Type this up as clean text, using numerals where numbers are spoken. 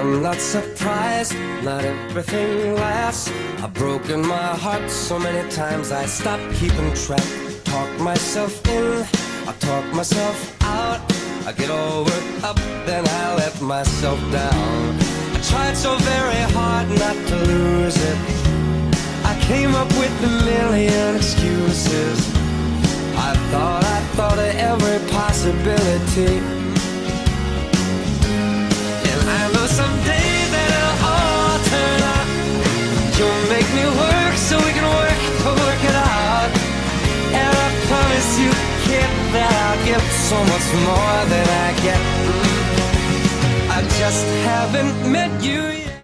I'm not surprised, not everything lasts. I've broken my heart so many times I stopped keeping track. Talk myself in, I talk myself out. I get all worked up, then I let myself down. I tried so very hard not to lose it. I came up with a million excuses. I thought of every possibility. And I know someday that it'll all turn out. You'll make me work so we can work it out. And I promise you, kid, that I'll give so much more than I get. I just haven't met you yet.